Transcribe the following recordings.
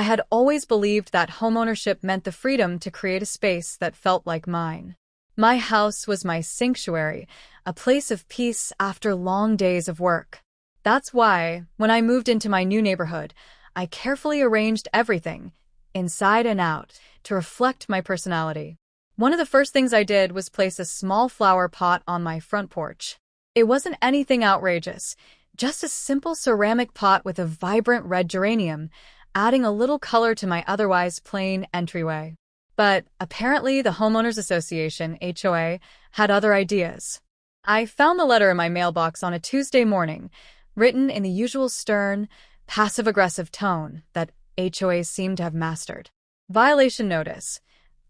I had always believed that homeownership meant the freedom to create a space that felt like mine. My house was my sanctuary, a place of peace after long days of work. That's why, when I moved into my new neighborhood, I carefully arranged everything, inside and out, to reflect my personality. One of the first things I did was place a small flower pot on my front porch. It wasn't anything outrageous, just a simple ceramic pot with a vibrant red geranium, adding a little color to my otherwise plain entryway. But apparently the Homeowners Association, HOA, had other ideas. I found the letter in my mailbox on a Tuesday morning, written in the usual stern, passive-aggressive tone that HOAs seem to have mastered. Violation notice.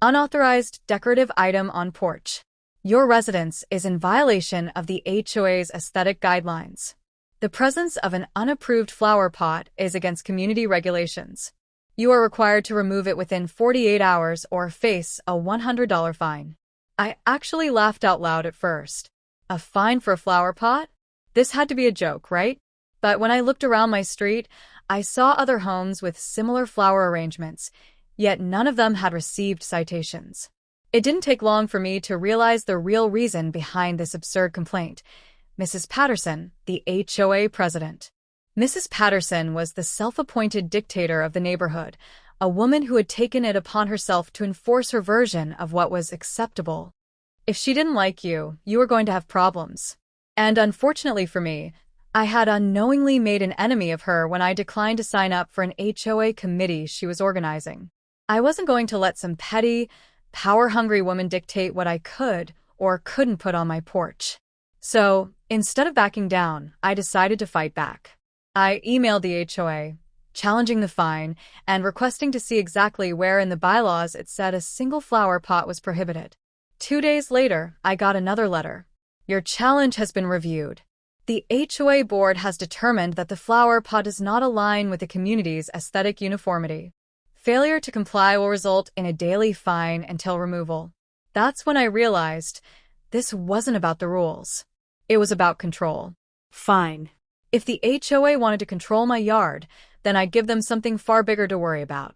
Unauthorized decorative item on porch. Your residence is in violation of the HOA's aesthetic guidelines. The presence of an unapproved flower pot is against community regulations. You are required to remove it within 48 hours or face a $100 fine. I actually laughed out loud at first. A fine for a flower pot? This had to be a joke, right? But when I looked around my street, I saw other homes with similar flower arrangements, yet none of them had received citations. It didn't take long for me to realize the real reason behind this absurd complaint. Mrs. Patterson, the HOA president. Mrs. Patterson was the self-appointed dictator of the neighborhood, a woman who had taken it upon herself to enforce her version of what was acceptable. If she didn't like you, you were going to have problems. And unfortunately for me, I had unknowingly made an enemy of her when I declined to sign up for an HOA committee she was organizing. I wasn't going to let some petty, power-hungry woman dictate what I could or couldn't put on my porch. So, instead of backing down, I decided to fight back. I emailed the HOA, challenging the fine and requesting to see exactly where in the bylaws it said a single flower pot was prohibited. 2 days later, I got another letter. Your challenge has been reviewed. The HOA board has determined that the flower pot does not align with the community's aesthetic uniformity. Failure to comply will result in a daily fine until removal. That's when I realized this wasn't about the rules. It was about control. Fine. If the HOA wanted to control my yard, then I'd give them something far bigger to worry about.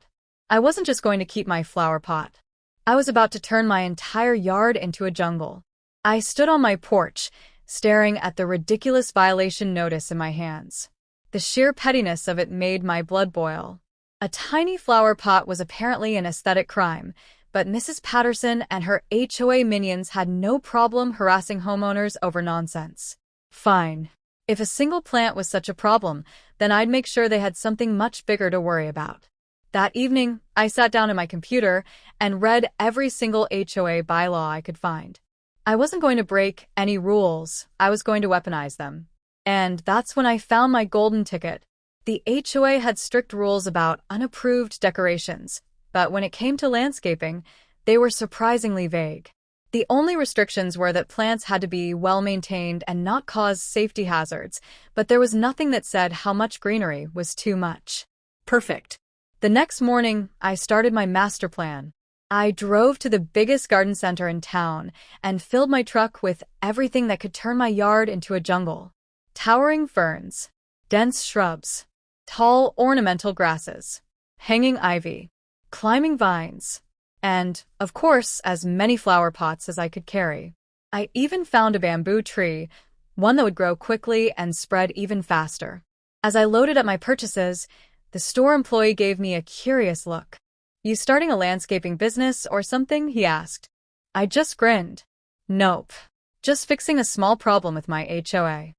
I wasn't just going to keep my flower pot. I was about to turn my entire yard into a jungle. I stood on my porch, staring at the ridiculous violation notice in my hands. The sheer pettiness of it made my blood boil. A tiny flower pot was apparently an aesthetic crime, but Mrs. Patterson and her HOA minions had no problem harassing homeowners over nonsense. Fine. If a single plant was such a problem, then I'd make sure they had something much bigger to worry about. That evening, I sat down at my computer and read every single HOA bylaw I could find. I wasn't going to break any rules, I was going to weaponize them. And that's when I found my golden ticket. The HOA had strict rules about unapproved decorations, but when it came to landscaping, they were surprisingly vague. The only restrictions were that plants had to be well-maintained and not cause safety hazards, but there was nothing that said how much greenery was too much. Perfect. The next morning, I started my master plan. I drove to the biggest garden center in town and filled my truck with everything that could turn my yard into a jungle. Towering ferns, dense shrubs, tall ornamental grasses, hanging ivy, climbing vines, and, of course, as many flower pots as I could carry. I even found a bamboo tree, one that would grow quickly and spread even faster. As I loaded up my purchases, the store employee gave me a curious look. You starting a landscaping business or something? He asked. I just grinned. Nope. Just fixing a small problem with my HOA.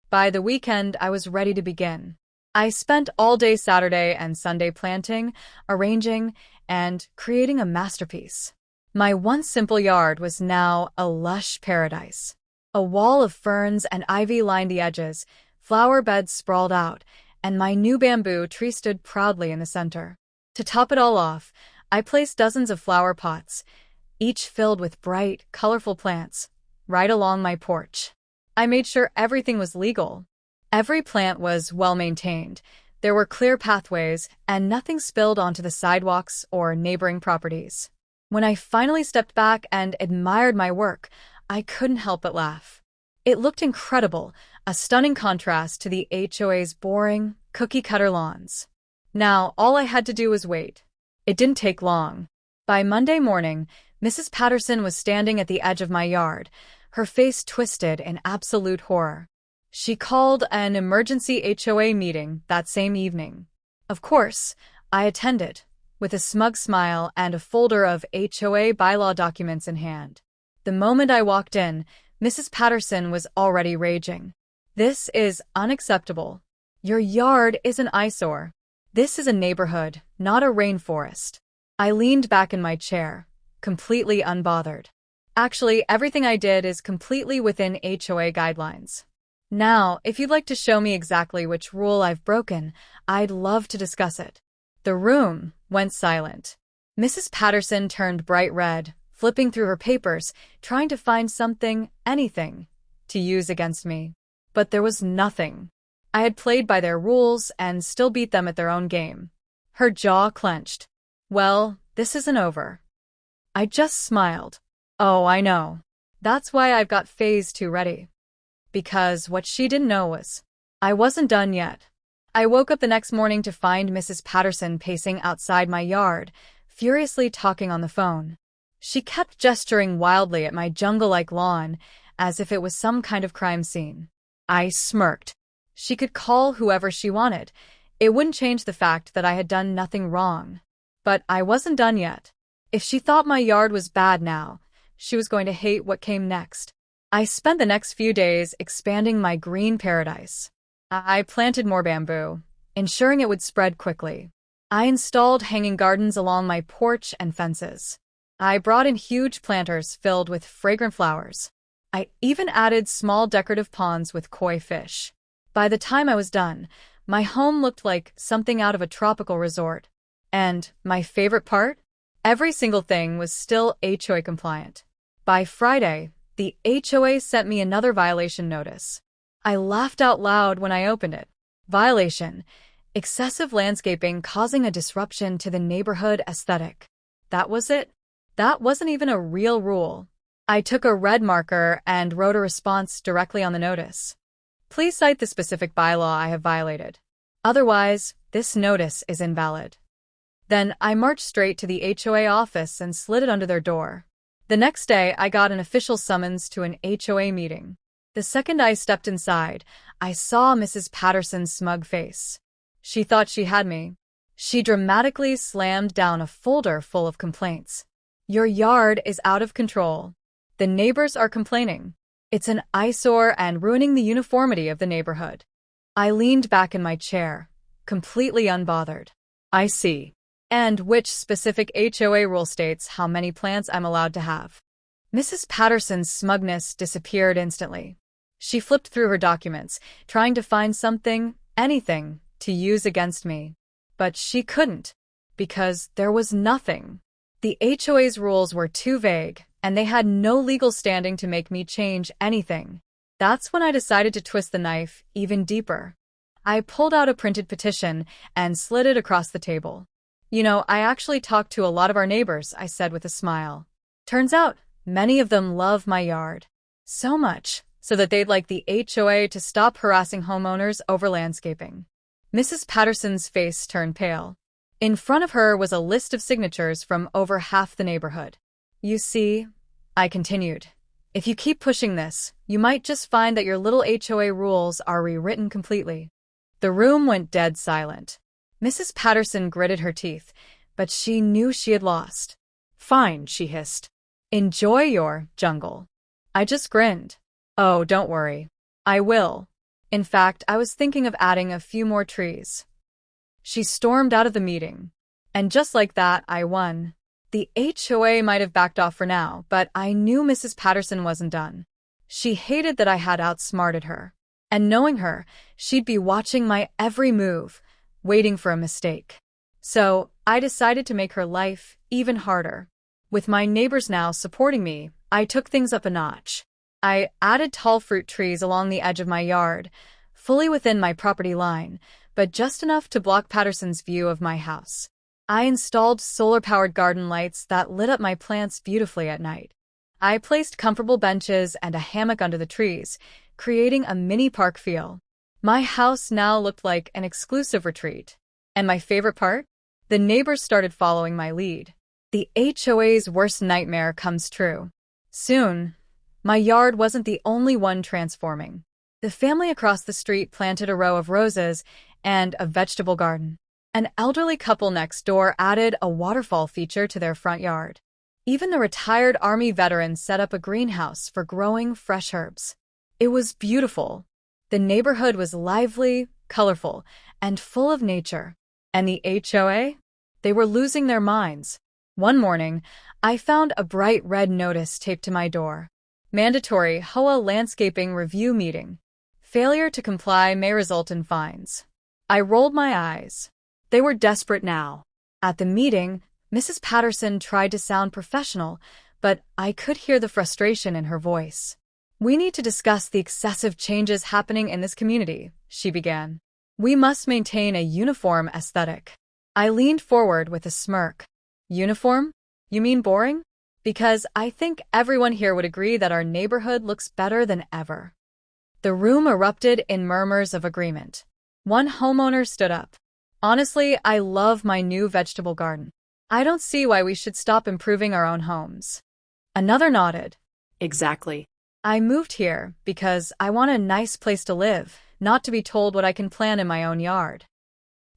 By the weekend, I was ready to begin. I spent all day Saturday and Sunday planting, arranging, and creating a masterpiece. My once simple yard was now a lush paradise. A wall of ferns and ivy lined the edges, flower beds sprawled out, and my new bamboo tree stood proudly in the center. To top it all off, I placed dozens of flower pots, each filled with bright, colorful plants, right along my porch. I made sure everything was legal. Every plant was well-maintained. There were clear pathways, and nothing spilled onto the sidewalks or neighboring properties. When I finally stepped back and admired my work, I couldn't help but laugh. It looked incredible, a stunning contrast to the HOA's boring, cookie-cutter lawns. Now, all I had to do was wait. It didn't take long. By Monday morning, Mrs. Patterson was standing at the edge of my yard, her face twisted in absolute horror. She called an emergency HOA meeting that same evening. Of course, I attended, with a smug smile and a folder of HOA bylaw documents in hand. The moment I walked in, Mrs. Patterson was already raging. "This is unacceptable. Your yard is an eyesore. This is a neighborhood, not a rainforest." I leaned back in my chair, completely unbothered. Actually, everything I did is completely within HOA guidelines. Now, if you'd like to show me exactly which rule I've broken, I'd love to discuss it. The room went silent. Mrs. Patterson turned bright red, flipping through her papers, trying to find something, anything, to use against me. But there was nothing. I had played by their rules and still beat them at their own game. Her jaw clenched. "Well, this isn't over." I just smiled. "Oh, I know. That's why I've got phase 2 ready." Because what she didn't know was, I wasn't done yet. I woke up the next morning to find Mrs. Patterson pacing outside my yard, furiously talking on the phone. She kept gesturing wildly at my jungle-like lawn, as if it was some kind of crime scene. I smirked. She could call whoever she wanted. It wouldn't change the fact that I had done nothing wrong. But I wasn't done yet. If she thought my yard was bad now, she was going to hate what came next. I spent the next few days expanding my green paradise. I planted more bamboo, ensuring it would spread quickly. I installed hanging gardens along my porch and fences. I brought in huge planters filled with fragrant flowers. I even added small decorative ponds with koi fish. By the time I was done, my home looked like something out of a tropical resort. And my favorite part? Every single thing was still HOA compliant. By Friday, the HOA sent me another violation notice. I laughed out loud when I opened it. Violation: excessive landscaping causing a disruption to the neighborhood aesthetic. That was it? That wasn't even a real rule. I took a red marker and wrote a response directly on the notice. "Please cite the specific bylaw I have violated. Otherwise, this notice is invalid." Then I marched straight to the HOA office and slid it under their door. The next day, I got an official summons to an HOA meeting. The second I stepped inside, I saw Mrs. Patterson's smug face. She thought she had me. She dramatically slammed down a folder full of complaints. "Your yard is out of control. The neighbors are complaining. It's an eyesore and ruining the uniformity of the neighborhood." I leaned back in my chair, completely unbothered. "I see. And which specific HOA rule states how many plants I'm allowed to have?" Mrs. Patterson's smugness disappeared instantly. She flipped through her documents, trying to find something, anything, to use against me. But she couldn't, because there was nothing. The HOA's rules were too vague, and they had no legal standing to make me change anything. That's when I decided to twist the knife even deeper. I pulled out a printed petition and slid it across the table. "You know, I actually talked to a lot of our neighbors," I said with a smile. "Turns out, many of them love my yard. So much, so that they'd like the HOA to stop harassing homeowners over landscaping." Mrs. Patterson's face turned pale. In front of her was a list of signatures from over half the neighborhood. "You see," I continued, "if you keep pushing this, you might just find that your little HOA rules are rewritten completely." The room went dead silent. Mrs. Patterson gritted her teeth, but she knew she had lost. "Fine," she hissed. "Enjoy your jungle." I just grinned. "Oh, don't worry. I will. In fact, I was thinking of adding a few more trees." She stormed out of the meeting. And just like that, I won. The HOA might have backed off for now, but I knew Mrs. Patterson wasn't done. She hated that I had outsmarted her. And knowing her, she'd be watching my every move, waiting for a mistake. So, I decided to make her life even harder. With my neighbors now supporting me, I took things up a notch. I added tall fruit trees along the edge of my yard, fully within my property line, but just enough to block Patterson's view of my house. I installed solar-powered garden lights that lit up my plants beautifully at night. I placed comfortable benches and a hammock under the trees, creating a mini park feel. My house now looked like an exclusive retreat. And my favorite part? The neighbors started following my lead. The HOA's worst nightmare comes true. Soon, my yard wasn't the only one transforming. The family across the street planted a row of roses and a vegetable garden. An elderly couple next door added a waterfall feature to their front yard. Even the retired Army veteran set up a greenhouse for growing fresh herbs. It was beautiful. The neighborhood was lively, colorful, and full of nature. And the HOA? They were losing their minds. One morning, I found a bright red notice taped to my door. Mandatory HOA landscaping review meeting. Failure to comply may result in fines. I rolled my eyes. They were desperate now. At the meeting, Mrs. Patterson tried to sound professional, but I could hear the frustration in her voice. "We need to discuss the excessive changes happening in this community," she began. "We must maintain a uniform aesthetic." I leaned forward with a smirk. Uniform? You mean boring? Because I think everyone here would agree that our neighborhood looks better than ever. The room erupted in murmurs of agreement. One homeowner stood up. "Honestly, I love my new vegetable garden. I don't see why we should stop improving our own homes." Another nodded. Exactly. "I moved here because I want a nice place to live, not to be told what I can plant in my own yard."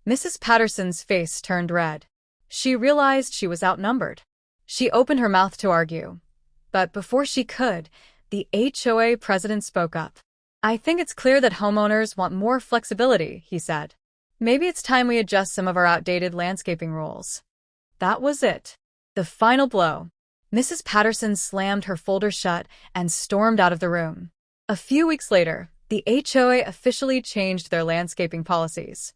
Mrs. Patterson's face turned red. She realized she was outnumbered. She opened her mouth to argue. But before she could, the HOA president spoke up. "I think it's clear that homeowners want more flexibility," he said. "Maybe it's time we adjust some of our outdated landscaping rules." That was it. The final blow. Mrs. Patterson slammed her folder shut and stormed out of the room. A few weeks later, the HOA officially changed their landscaping policies.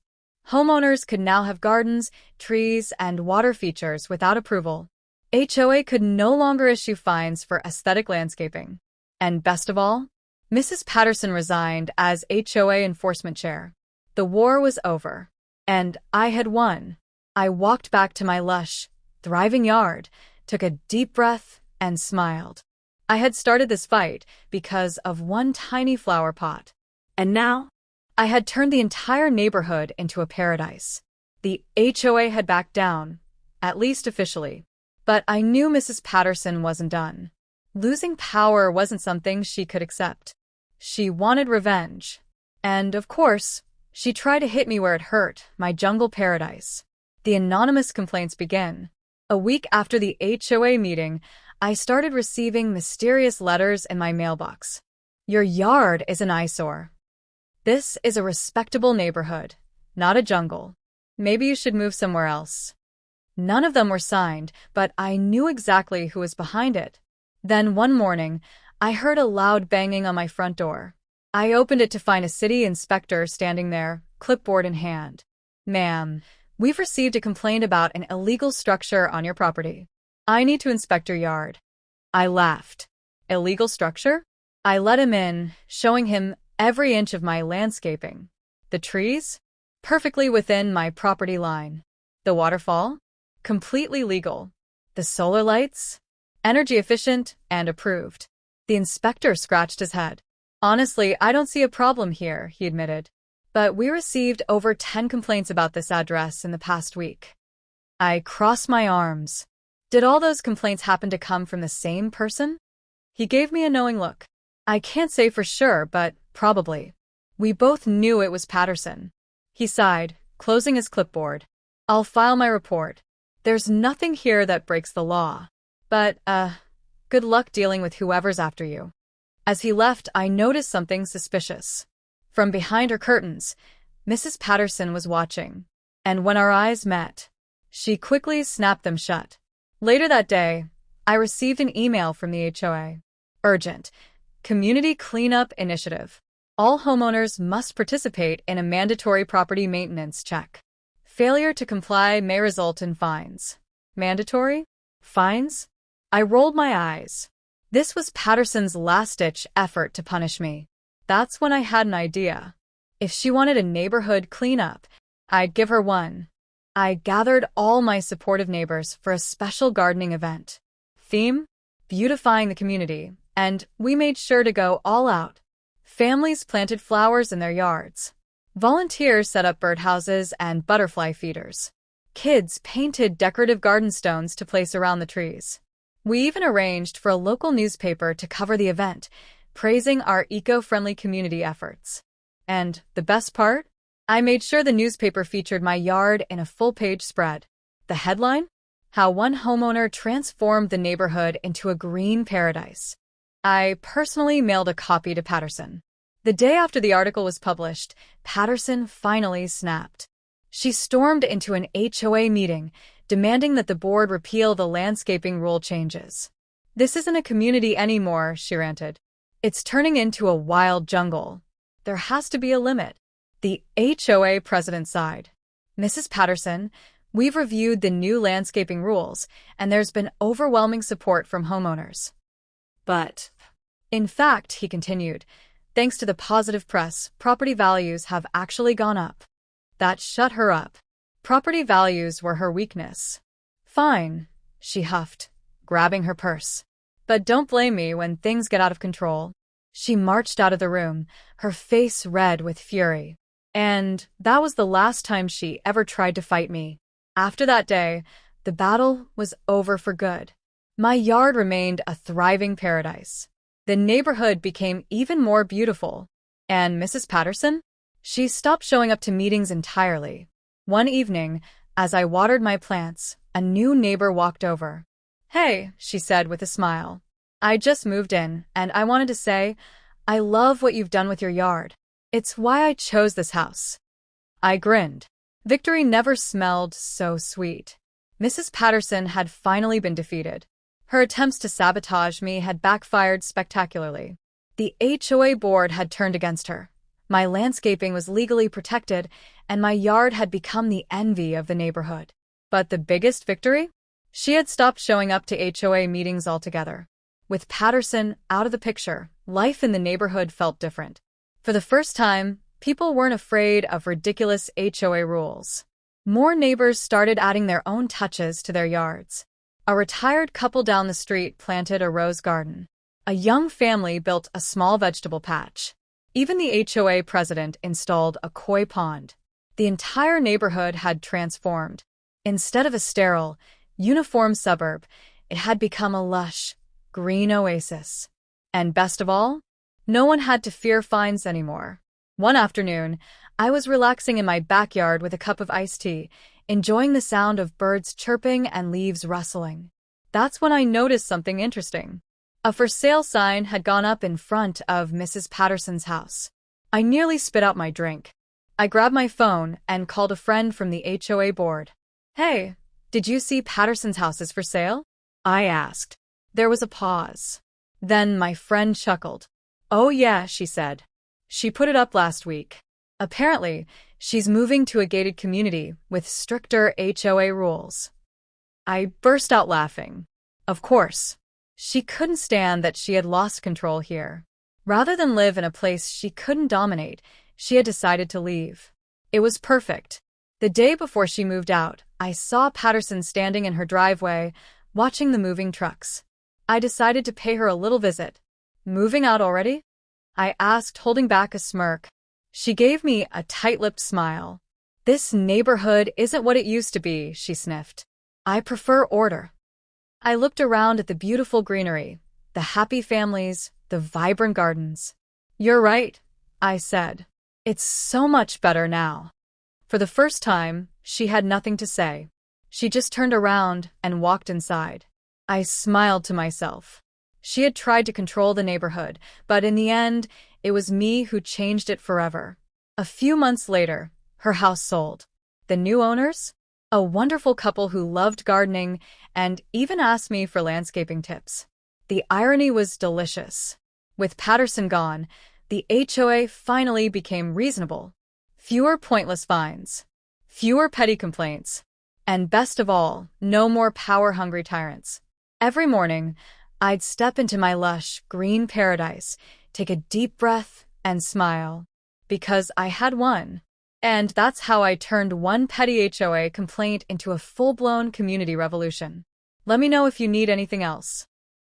Homeowners could now have gardens, trees, and water features without approval. HOA could no longer issue fines for aesthetic landscaping. And best of all, Mrs. Patterson resigned as HOA enforcement chair. The war was over. And I had won. I walked back to my lush, thriving yard, took a deep breath, and smiled. I had started this fight because of one tiny flower pot. And now? I had turned the entire neighborhood into a paradise. The HOA had backed down, at least officially. But I knew Mrs. Patterson wasn't done. Losing power wasn't something she could accept. She wanted revenge. And, of course, she tried to hit me where it hurt, my jungle paradise. The anonymous complaints began. A week after the HOA meeting, I started receiving mysterious letters in my mailbox. "Your yard is an eyesore. This is a respectable neighborhood, not a jungle. Maybe you should move somewhere else." None of them were signed, but I knew exactly who was behind it. Then one morning, I heard a loud banging on my front door. I opened it to find a city inspector standing there, clipboard in hand. "Ma'am, we've received a complaint about an illegal structure on your property. I need to inspect your yard." I laughed. "Illegal structure?" I let him in, showing him every inch of my landscaping. The trees? Perfectly within my property line. The waterfall? Completely legal. The solar lights? Energy efficient and approved. The inspector scratched his head. "Honestly, I don't see a problem here," he admitted. "But we received over 10 complaints about this address in the past week." I crossed my arms. Did all those complaints happen to come from the same person? He gave me a knowing look. "I can't say for sure, but probably." We both knew it was Patterson. He sighed, closing his clipboard. "I'll file my report. There's nothing here that breaks the law. But, good luck dealing with whoever's after you." As he left, I noticed something suspicious. From behind her curtains, Mrs. Patterson was watching. And when our eyes met, she quickly snapped them shut. Later that day, I received an email from the HOA. Urgent. Community Cleanup Initiative. All homeowners must participate in a mandatory property maintenance check. Failure to comply may result in fines. Mandatory? Fines? I rolled my eyes. This was Patterson's last-ditch effort to punish me. That's when I had an idea. If she wanted a neighborhood cleanup, I'd give her one. I gathered all my supportive neighbors for a special gardening event. Theme? Beautifying the community, and we made sure to go all out. Families planted flowers in their yards. Volunteers set up birdhouses and butterfly feeders. Kids painted decorative garden stones to place around the trees. We even arranged for a local newspaper to cover the event, praising our eco-friendly community efforts. And the best part? I made sure the newspaper featured my yard in a full-page spread. The headline? How one homeowner transformed the neighborhood into a green paradise. I personally mailed a copy to Patterson. The day after the article was published, Patterson finally snapped. She stormed into an HOA meeting, demanding that the board repeal the landscaping rule changes. "This isn't a community anymore," she ranted. "It's turning into a wild jungle. There has to be a limit." The HOA president sighed. "Mrs. Patterson, we've reviewed the new landscaping rules, and there's been overwhelming support from homeowners. But, In fact," he continued, "thanks to the positive press, property values have actually gone up." That shut her up. Property values were her weakness. "Fine," she huffed, grabbing her purse. "But don't blame me when things get out of control." She marched out of the room, her face red with fury. And that was the last time she ever tried to fight me. After that day, the battle was over for good. My yard remained a thriving paradise. The neighborhood became even more beautiful. And Mrs. Patterson? She stopped showing up to meetings entirely. One evening, as I watered my plants, a new neighbor walked over. "Hey," she said with a smile. "I just moved in, and I wanted to say, I love what you've done with your yard. It's why I chose this house." I grinned. Victory never smelled so sweet. Mrs. Patterson had finally been defeated. Her attempts to sabotage me had backfired spectacularly. The HOA board had turned against her. My landscaping was legally protected, and my yard had become the envy of the neighborhood. But the biggest victory? She had stopped showing up to HOA meetings altogether. With Patterson out of the picture, life in the neighborhood felt different. For the first time, people weren't afraid of ridiculous HOA rules. More neighbors started adding their own touches to their yards. A retired couple down the street planted a rose garden. A young family built a small vegetable patch. Even the HOA president installed a koi pond. The entire neighborhood had transformed. Instead of a sterile, uniform suburb, it had become a lush, green oasis. And best of all, no one had to fear fines anymore. One afternoon, I was relaxing in my backyard with a cup of iced tea, enjoying the sound of birds chirping and leaves rustling. That's when I noticed something interesting. A for sale sign had gone up in front of Mrs. Patterson's house. I nearly spit out my drink. I grabbed my phone and called a friend from the HOA board. "Hey, did you see Patterson's house is for sale?" I asked. There was a pause. Then my friend chuckled. "Oh yeah," she said. "She put it up last week. Apparently, she's moving to a gated community with stricter HOA rules." I burst out laughing. Of course. She couldn't stand that she had lost control here. Rather than live in a place she couldn't dominate, she had decided to leave. It was perfect. The day before she moved out, I saw Patterson standing in her driveway, watching the moving trucks. I decided to pay her a little visit. "Moving out already?" I asked, holding back a smirk. She gave me a tight-lipped smile. "This neighborhood isn't what it used to be," she sniffed. "I prefer order." I looked around at the beautiful greenery, the happy families, the vibrant gardens. "You're right," I said. "It's so much better now." For the first time, she had nothing to say. She just turned around and walked inside. I smiled to myself. She had tried to control the neighborhood, but in the end, it was me who changed it forever. A few months later, her house sold. The new owners? A wonderful couple who loved gardening and even asked me for landscaping tips. The irony was delicious. With Patterson gone, the HOA finally became reasonable. Fewer pointless fines. Fewer petty complaints. And best of all, no more power-hungry tyrants. Every morning, I'd step into my lush, green paradise, take a deep breath, and smile. Because I had won. And that's how I turned one petty HOA complaint into a full-blown community revolution. Let me know if you need anything else.